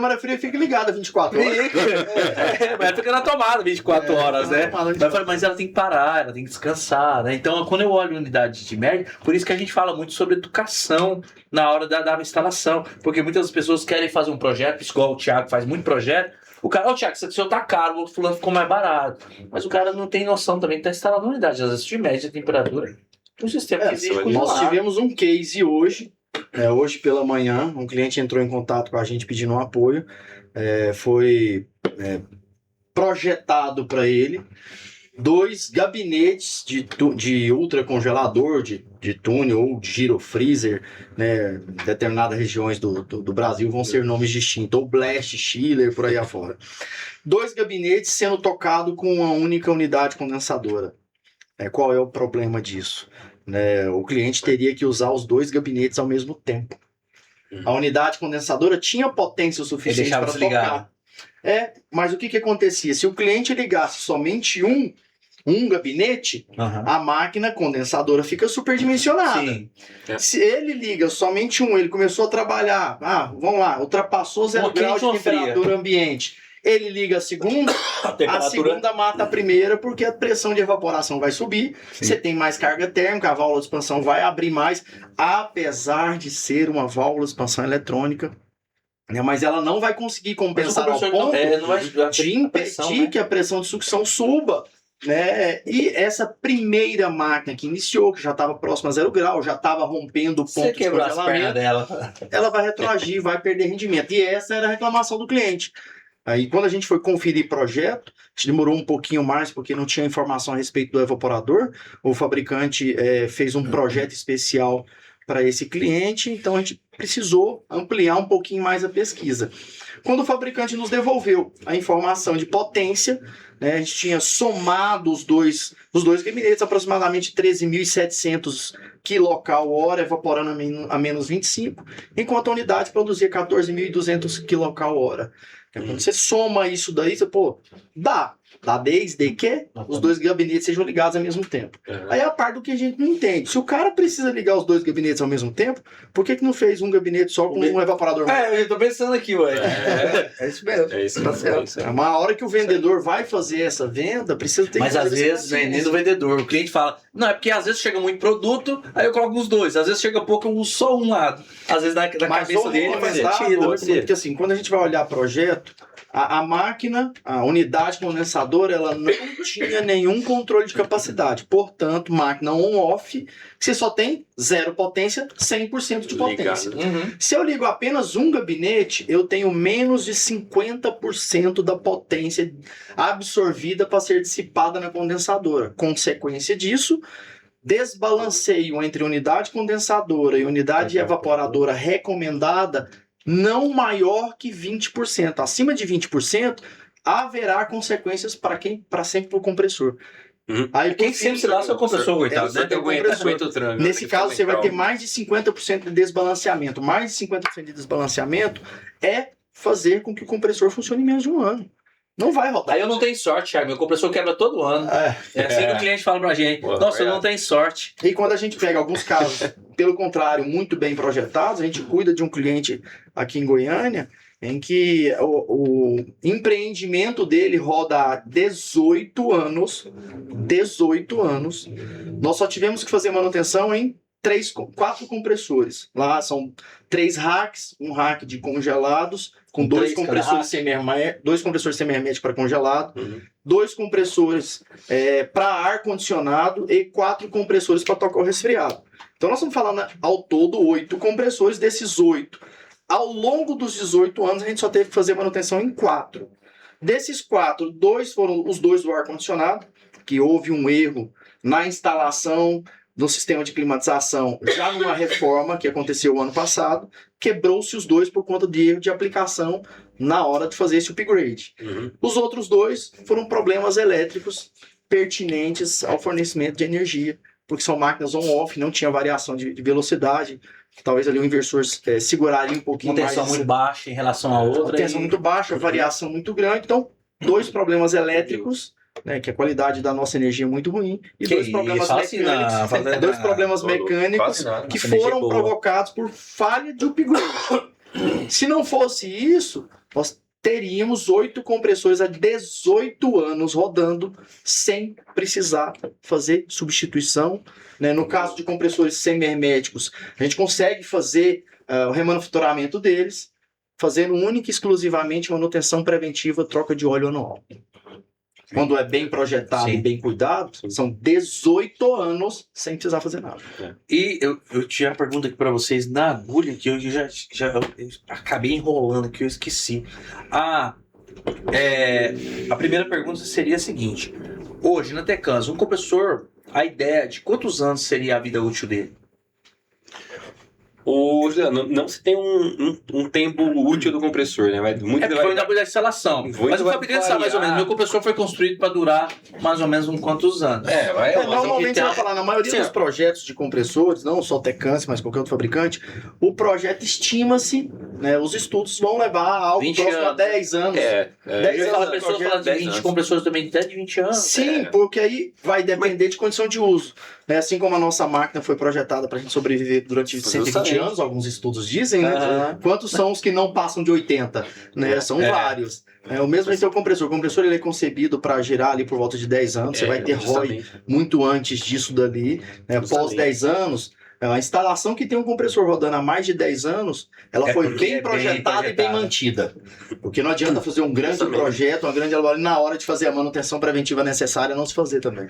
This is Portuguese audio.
câmera fria fica ligada 24 horas. Mas fica na tomada 24 horas, né? Mas ela tem que parar, ela tem que descansar, né? Então, quando eu olho unidade de média, por isso que a gente fala muito sobre educação na hora da instalação. Porque muitas pessoas querem fazer um projeto, igual o Thiago faz muito projeto. O cara, Thiago, se o seu tá caro, o fulano ficou mais barato. Mas o cara não tem noção também que tá instalando unidade. Às vezes, de média temperatura, um sistema que existe. Nós tivemos um case hoje. Hoje pela manhã, um cliente entrou em contato com a gente pedindo um apoio. Foi projetado para ele 2 gabinetes de ultracongelador, de túnel ou de girofreezer, né? Em determinadas regiões do Brasil vão ser nomes distintos, ou blast, chiller, por aí afora. 2 gabinetes sendo tocados com uma única unidade condensadora. Qual é o problema disso? O cliente teria que usar os 2 gabinetes ao mesmo tempo. A unidade condensadora tinha potência o suficiente para tocar. Mas o que acontecia? Se o cliente ligasse somente um gabinete, a máquina condensadora fica superdimensionada. Sim. Se ele liga somente ele começou a trabalhar, vamos lá, ultrapassou 0 graus de temperatura ambiente. Ele liga a segunda mata a primeira, porque a pressão de evaporação vai subir, você tem mais carga térmica, a válvula de expansão vai abrir mais, apesar de ser uma válvula de expansão eletrônica, mas ela não vai conseguir compensar ao ponto de impedir que a pressão de sucção suba. E essa primeira máquina que iniciou, que já estava próxima a 0 grau, já estava rompendo o ponto de congelamento, ela vai retroagir, vai perder rendimento. E essa era a reclamação do cliente. Aí, quando a gente foi conferir projeto, a gente demorou um pouquinho mais, porque não tinha informação a respeito do evaporador. O fabricante fez um projeto especial para esse cliente, então a gente precisou ampliar um pouquinho mais a pesquisa. Quando o fabricante nos devolveu a informação de potência, a gente tinha somado os dois gabinetes, aproximadamente 13.700 kcal/hora, evaporando a menos 25, enquanto a unidade produzia 14.200 kcal/hora. Quando você soma isso daí, dá desde que os 2 gabinetes sejam ligados ao mesmo tempo. Aí é a parte do que a gente não entende. Se o cara precisa ligar os 2 gabinetes ao mesmo tempo, por que não fez um gabinete só com um evaporador? Eu tô pensando aqui, ué. É isso mesmo. Tá certo. Uma hora que o vendedor vai fazer essa venda, precisa ter... Mas às vezes, nem do vendedor, o cliente fala, não, é porque às vezes chega muito produto, aí eu coloco os 2. Às vezes chega pouco, eu uso só um lado. Às vezes na cabeça dele faz sentido. Porque assim, quando a gente vai olhar projeto, a máquina, a unidade condensadora, ela não tinha nenhum controle de capacidade. Portanto, máquina on-off, você só tem 0 potência, 100% de potência. Se eu ligo apenas um gabinete, eu tenho menos de 50% da potência absorvida para ser dissipada na condensadora. Consequência disso, desbalanceio entre unidade condensadora e unidade evaporadora recomendada não maior que 20%. Acima de 20%, haverá consequências para sempre para o compressor. Aí, quem sempre se lá é o compressor, coitado, né? Aguenta o tranco. Nesse caso, você vai ter mais de 50% de desbalanceamento. Mais de 50% de desbalanceamento é fazer com que o compressor funcione em menos de 1 ano. Não vai rodar. Aí eu não tenho sorte, Thiago. Meu compressor quebra todo ano. É assim que o cliente fala pra gente. Nossa, eu não tenho sorte. E quando a gente pega alguns casos, pelo contrário, muito bem projetados, a gente cuida de um cliente aqui em Goiânia, em que o empreendimento dele roda há 18 anos. 18 anos. Nós só tivemos que fazer manutenção em 4 compressores. Lá são 3 racks, um rack de congelados, com 2 compressores semi-herméticos para congelado, 2 compressores para ar-condicionado e 4 compressores para tocar o resfriado. Então nós estamos falando ao todo 8 compressores. Desses 8, ao longo dos 18 anos, a gente só teve que fazer manutenção em 4. Desses 4, 2 foram os 2 do ar-condicionado, que houve um erro na instalação do sistema de climatização, já numa reforma que aconteceu o ano passado, quebrou-se os 2 por conta de erro de aplicação na hora de fazer esse upgrade. Os outros 2 foram problemas elétricos pertinentes ao fornecimento de energia, porque são máquinas on-off, não tinha variação de velocidade, talvez ali o inversor seguraria um pouquinho mais. Tensão muito baixa em relação à outra. Tensão muito baixa, variação muito grande, então 2 problemas elétricos, que a qualidade da nossa energia é muito ruim, e 2 problemas mecânicos, 2 problemas mecânicos que foram provocados por falha de upgrade. Se não fosse isso, nós teríamos 8 compressores há 18 anos rodando sem precisar fazer substituição. Né? No caso de compressores semi-herméticos, a gente consegue fazer o remanufaturamento deles, fazendo única e exclusivamente manutenção preventiva, troca de óleo anual. Quando é bem projetado e bem cuidado, são 18 anos sem precisar fazer nada. E eu tinha uma pergunta aqui para vocês na agulha, que eu já eu acabei enrolando, que eu esqueci. A primeira pergunta seria a seguinte. Hoje, na Tecans, um compressor, a ideia de quantos anos seria a vida útil dele? Juliano, não se tem um tempo útil do compressor, né? Foi da instalação. Mas o fabricante sabe mais ou menos. Meu compressor foi construído para durar mais ou menos quantos anos. Normalmente você vai falar, na maioria dos projetos de compressores, não só Tecans, mas qualquer outro fabricante, o projeto estima-se, né? Os estudos vão levar algo próximo a 10 anos. 10 anos. A pessoa fala de 20 compressores também até de 20 anos. Sim, porque aí vai depender de condição de uso. Né? Assim como a nossa máquina foi projetada para a gente sobreviver durante 120 anos, alguns estudos dizem, né? Quantos são os que não passam de 80? Né? São vários. O mesmo é o compressor. O compressor ele é concebido para girar ali por volta de 10 anos. Você vai ter ROI muito antes disso dali. Né? Após 10 anos, a instalação que tem um compressor rodando há mais de 10 anos, ela foi bem projetada e bem mantida. Porque não adianta fazer um grande projeto, uma grande elaboração, e na hora de fazer a manutenção preventiva necessária não se fazer também.